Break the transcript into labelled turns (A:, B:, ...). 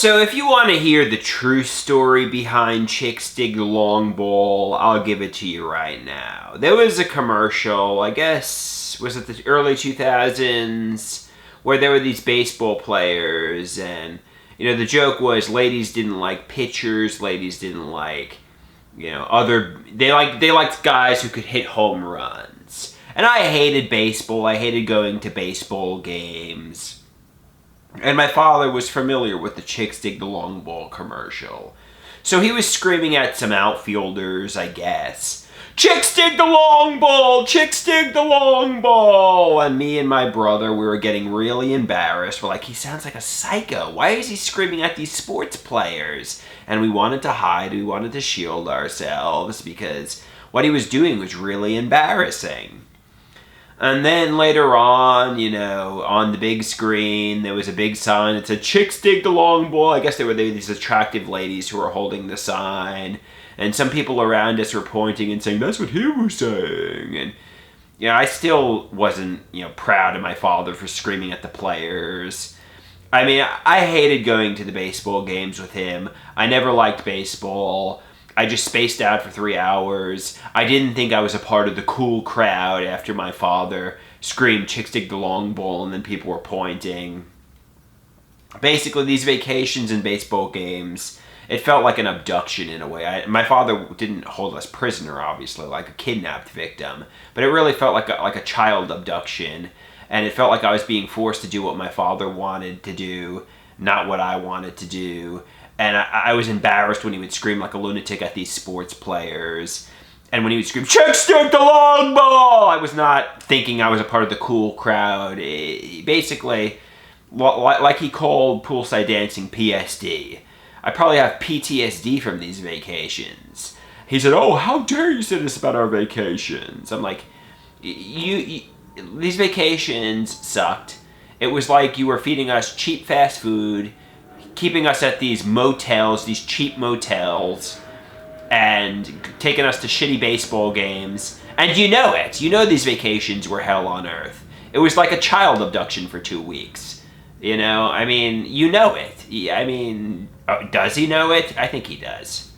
A: So if you want to hear the true story behind Chicks Dig the Long Ball, I'll give it to you right now. There was a commercial, I guess, was it the early 2000s, where there were these baseball players, and, the joke was ladies didn't like pitchers, ladies didn't like, they liked guys who could hit home runs. And I hated baseball, I hated going to baseball games. And my father was familiar with the Chicks Dig the Long Ball commercial. So he was screaming at some outfielders, I guess, "Chicks dig the long ball! Chicks dig the long ball!" And me and my brother, we were getting really embarrassed. We're like, he sounds like a psycho. Why is he screaming at these sports players? And we wanted to hide, we wanted to shield ourselves because what he was doing was really embarrassing. And then later on, on the big screen, there was a big sign that said, "Chicks dig the long ball." I guess there were these attractive ladies who were holding the sign. And some people around us were pointing and saying, "That's what he was saying." And, I still wasn't, proud of my father for screaming at the players. I mean, I hated going to the baseball games with him. I never liked baseball. I just spaced out for 3 hours. I didn't think I was a part of the cool crowd after my father screamed, "Chicks dig the long ball," and then people were pointing. Basically, these vacations and baseball games, it felt like an abduction in a way. My father didn't hold us prisoner, obviously, like a kidnapped victim, but it really felt like a child abduction, and it felt like I was being forced to do what my father wanted to do, not what I wanted to do. And I was embarrassed when he would scream like a lunatic at these sports players. And when he would scream, "Chicks dig the long ball!" I was not thinking I was a part of the cool crowd. Basically, like he called poolside dancing PSD. I probably have PTSD from these vacations. He said, "Oh, how dare you say this about our vacations?" I'm like, these vacations sucked. It was like you were feeding us cheap fast food, keeping us at these motels, these cheap motels, and taking us to shitty baseball games. And you know it. You know these vacations were hell on earth. It was like a child abduction for 2 weeks. I mean, you know it. I mean, does he know it? I think he does.